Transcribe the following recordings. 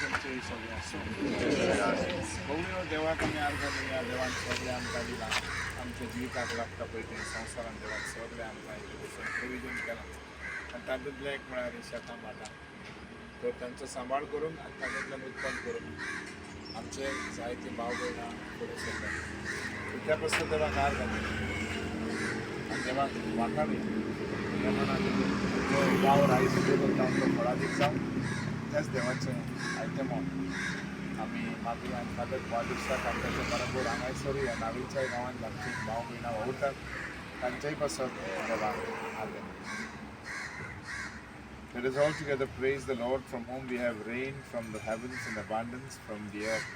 तुमचे सगळे असो बघूया देवा कमी अर्घ दिल्या देवान सगळे आमकां दिला आमच्या जिविताक लागता पळय ते संवसारान देवान सगळे आमकां एक दिवसांत प्रोविजन केला आनी तातूंतलें एक म्हळ्यार शेतां भाटां तर तांचो सांबाळ करून आनी तातूंतल्यान उत्पन्न करून आमचे जायते भाव भयणां फुडें सरतात त्या पासून देवाक अर्घ आनी देवाक वाखाणी ह्या मनान जो वावर आयज करता तो फळादीक जावन त्याच देवाचें आयतेमोन आमी मागीर आनी फादर वाडदिवसाक आमच्या बरोबर हांगासर ह्या नावेच्या गांवांत जाणटी भाव भयणां वावुरतात तांच्याय पासत देवाक आर्ग Let us all together praise the Lord from whom we have rain from the heavens in abundance from the earth.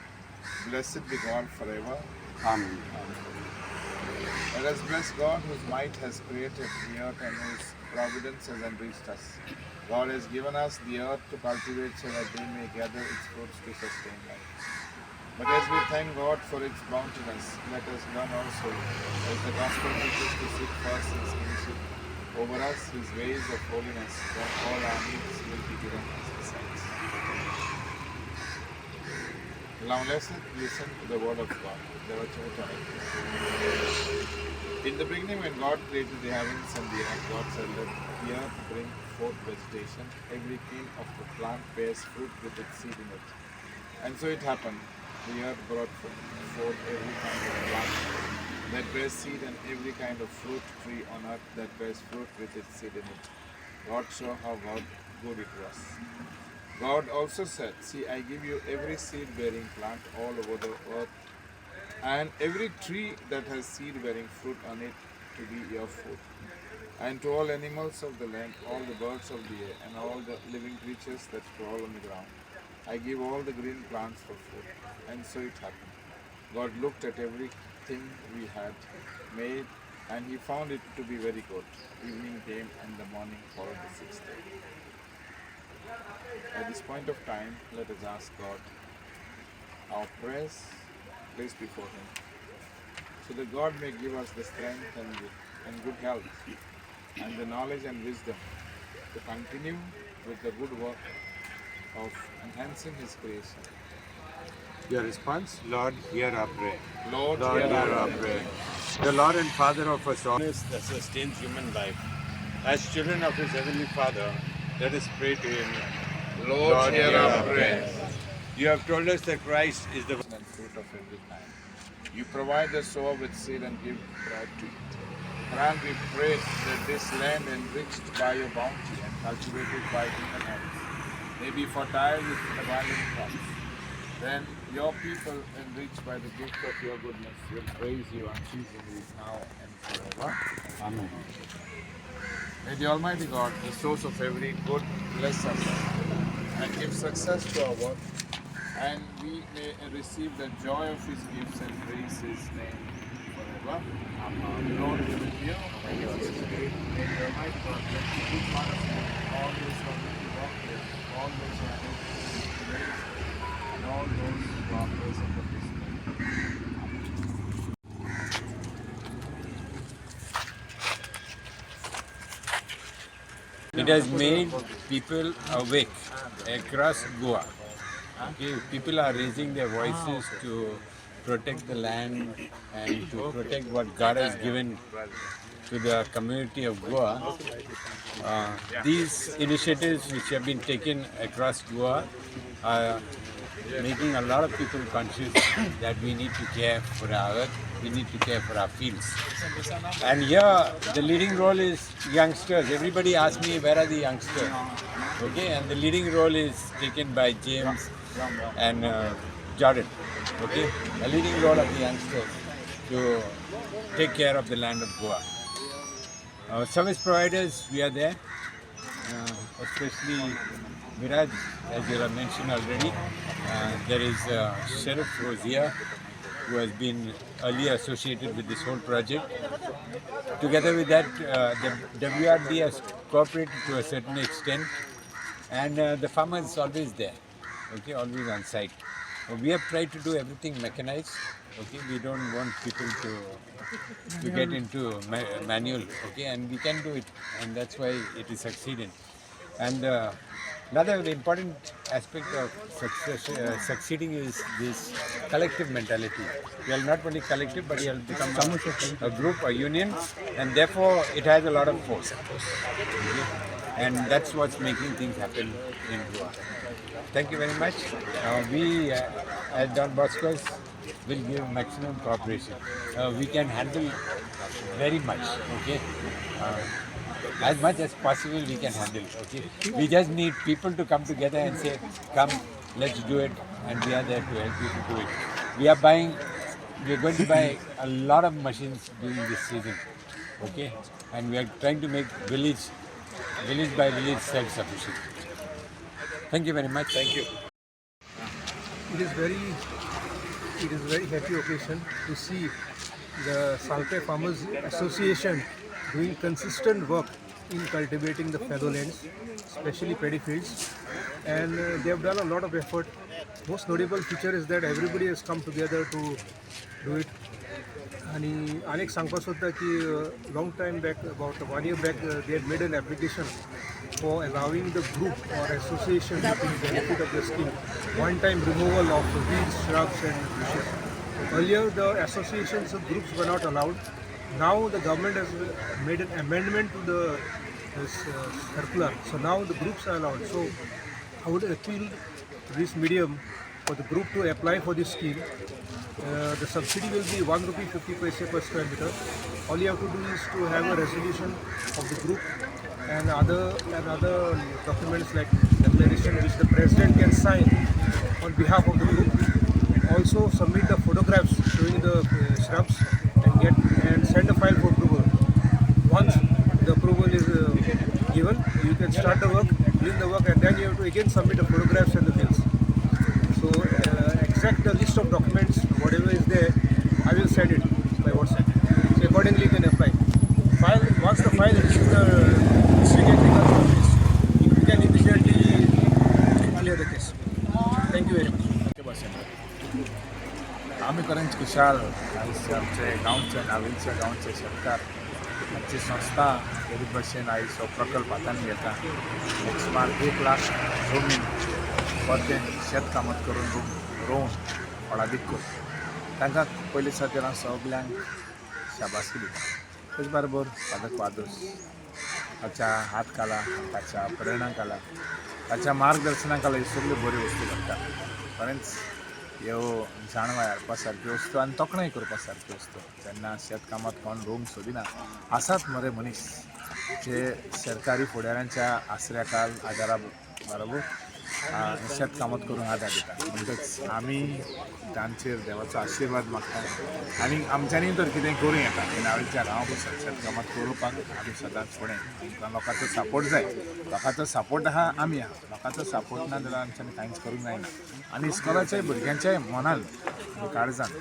Blessed be God forever. Amen. Let us bless God whose might has created the earth and whose providence has enriched us. God has given us the earth to cultivate so that they may gather its fruits to sustain life. But as we thank God for its bountiness, let us learn also, as the gospel teaches, to seek first His kingship over us, His ways of holiness, then all our needs will be given as His sight. Now let's listen to the word of God. In the beginning, when God created the heavens and the earth, God said, let the earth bring forth vegetation. Every kind of the plant bears fruit with its seed in it. And so it happened. The earth brought forth every kind of plant that bears seed and every kind of fruit tree on earth that bears fruit with its seed in it. God saw how good it was. God also said, see, I give you every seed-bearing plant all over the earth, and every tree that has seed-bearing fruit on it to be your food. And to all animals of the land, all the birds of the air, and all the living creatures that crawl on the ground, I give all the green plants for food. And so it happened. God looked at everything we had made, and He found it to be very good. Evening came, and the morning followed the sixth day. At this point of time, let us ask God our prayers placed before Him, so that God may give us the strength and good health, and the knowledge and wisdom to continue with the good work of enhancing His creation. Your response? Lord, hear our prayer. Lord, Lord, hear our prayer. The Lord and Father of us all is that sustains human life. As children of His Heavenly Father, let us pray to Him. Lord, hear our prayer. You have told us that Christ is the And fruit of every kind. You provide the sower with seed and give bread to eat. Grant, we pray, that this land enriched by your bounty and cultivated by human hands may be fertile with abundant crops. Then your people, enriched by the gift of your goodness, will praise you unceasingly now and forever. Amen. May the Almighty God, the source of every good, bless us and give success to our work, and we may receive the joy of His gifts and praise His name forever. Amen. The Lord be with you. And with your spirit. May the Almighty God bless you to part of you, all those who are going to walk here, all those who are going to raise, and all those who are present at this moment. It has made people awake across Goa. Okay, people are raising their voices to protect the land and to protect what God has given to the community of Goa. These initiatives which have been taken across Goa are making a lot of people conscious that we need to care for our earth, we need to care for our fields. And here the leading role is youngsters. Everybody asks me, where are the youngsters? Okay, and the leading role is taken by James and Jordan. Okay, a leading role of the youngsters to take care of the land of Goa. Service providers, we are there, especially Viraj, as you have mentioned already. There is Sheriff who is here, who has been earlier associated with this whole project. Together with that, the WRD has cooperated to a certain extent, and the farmer is always there, okay, always on site. We have tried to do everything mechanized. Okay, we don't want people to get into manual. Okay, and we can do it, and that's why it is succeeding. And Another important aspect of succeeding is this collective mentality. You are not only collective, but you will become a group, a union, and therefore it has a lot of force. Okay? And that's what's making things happen in Goa. Thank you very much. We, as Don Bosco's, will give maximum cooperation. We can handle very much. Okay. As much as possible we can handle. Okay. We just need people to come together and say, come, let's do it, and we are there to help you to do it. We are going to buy a lot of machines during this season. Okay. And we are trying to make village by village self-sufficient. Thank you very much. Thank you. It is very happy occasion to see the Salpe Farmers Association doing consistent work in cultivating the meadowlands, especially paddy fields, and they have done a lot of effort. Most notable feature is that everybody has come together to do it. आणि अनेक सांगपास होता की long time back about 1 year back they had made an application for allowing the group or association to take benefit of the scheme, one-time removal of the weeds, shrubs and bushes. Earlier the associations of groups were not allowed. Now the government has made an amendment to this circular, so now the groups are allowed. So I would appeal to this medium for the group to apply for this scheme. The subsidy will be 1 rupee 50 paise per square meter. All you have to do is to have a resolution of the group and other documents like declaration which the president can sign on behalf of the group. Also submit the photographs showing the shrubs and send a file for approval. Once the approval is given, you can start the work, begin the work, and then you have to again submit the photographs and the bills. So exact list of documents, whatever is there, I will send it by WhatsApp. So accordingly you can apply. Once the file reaches the district agriculture office, you can immediately clear the case. Thank you very much. आम्ही करंज खुशाल आयज आमचे गांवचे नावेलचे गांवचे शेतकार आमची संस्था गरीब भाशेन आयज हो प्रकल्प हातान घेता. सुमार 1 लाख जमीन परतें शेत कामत करून रोवन फळादीक करून तांकां पयले खातीर हांव सगल्यांक शाबासकी दिता. तेच बरोबर पादक वादोस ताच्या हात काला, ताच्या प्रेरणा काला, ताच्या मार्गदर्शना काला ह्यो सगल्यो बऱ्यो वस्तू घडटा. खरेंच ह्यो जाणवा हाडपा सारक्यो वस्तू आनी तोखणाय करपा सारक्यो वस्तू. जेन्ना शेतकामांत कोण रोवंक सोदिना आसात मरे मनीस जे सरकारी फुडाऱ्यांच्या आसऱ्याखाल आदारा बरोबर शेतकामात करून आदार दिता. म्हणटच आमी तांचेर देवाचो आशिर्वाद मागता आनी आमच्यांनी तर कितें करूं येता की नावेलच्या गांवा बसत शेतकामात करपाक आमी सदांच फुडें. आमकां लोकांचो सपोर्ट जाय. लोकांचो सपोर्ट आहा आमी आहा. लोकांचो सपोर्ट ना जाल्यार आमच्यांनी कांयच करूंक जायना. आनी इस्कॉलाच्याय भुरग्यांच्याय मनान काळजान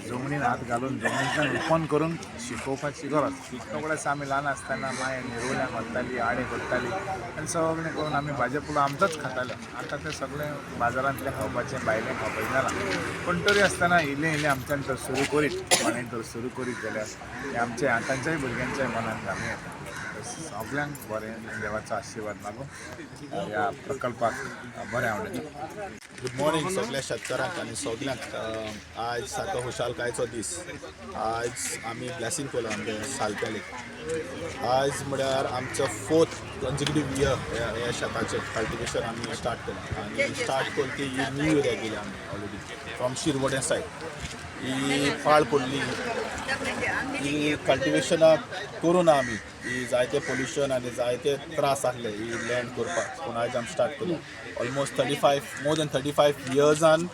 जमनीन हात घालून जमनींतल्यान ओपन करून शिकोवपाची गरज. तितलो वेळास आमी ल्हान आसतना माय निरोल्यांक व्हरतालीं, आडे करतालीं आनी सगळें करून आमी भाजी पुलो आमचोच खाताले. आतां तें सगळें बाजारांतलें खावपाचें, भायलें खावपाचें जालां. पण तरी आसतना इल्लें आमच्यान तर सुरू करीत, कोणें तर सुरू करीत जाल्यार हें आमच्या आतांच्याय भुरग्यांच्याय मनान घालूं येता. सगळ्यांक बरें देवाचो आशिर्वाद मागून ह्या प्रकल्पाक बरें आवडटा. गुड मॉर्निंग सगळ्या शेतकारांक आनी सगल्यांक. आज सारको खुशालकायेचो दीस. आज आमी ब्लेसींग केलो आमगे सालपेलेक. आज म्हळ्यार आमचो 4th कन्सिक्युटीव इयर ह्या शेताचें कल्टिवेशन आमी स्टार्ट केलें. आनी स्टार्ट केली ती ही न्यू एरिया गेली आमी ऑलरेडी फ्रॉम शिरवड्या सायड. ही पाळ पडली, ही कल्टिवेशनाक करून आमी ही जायते पोल्युशन आनी जायते त्रास आसले ही लँड करपाक. पूण आयज आमी स्टार्ट केलो. ऑलमोस्ट मोर दॅन 35 इयर्सान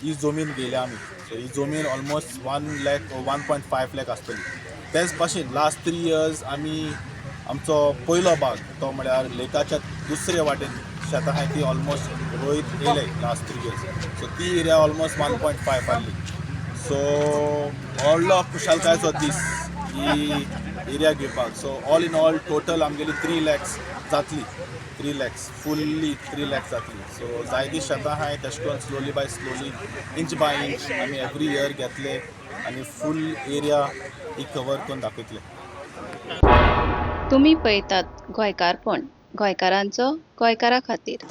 ही जमीन गेली आमी. सो ही जमीन ऑलमोस्ट 1 lakh or 1.5 lakh आसतली. तेच भाशेन लास्ट 3 years आमी आमचो पयलो भाग तो म्हळ्यार लेकाच्या दुसरे वाटेन शेतां आहाय ती ऑलमोस्ट रोयत येयले लास्ट 3 years. सो ती एरिया ऑलमोस्ट 1.5 आहली. सो व्हडलो खुशालकायेचो दीस ही एरिया घेवपाक. So all in all total आमगेली 3 lakhs जातली. 3 lakhs फुल्ली 3 lakhs जातली. सो जायतीं शेतां आहाय तेश कोन्न slowly by slowly inch by inch आमी एवरी इयर घेतले आनी फूल एरिया ही कवर करून दाखयतले. तुम्ही पळयतात गोंयकारपण, गोंयकारांचो गोंयकारा खातीर.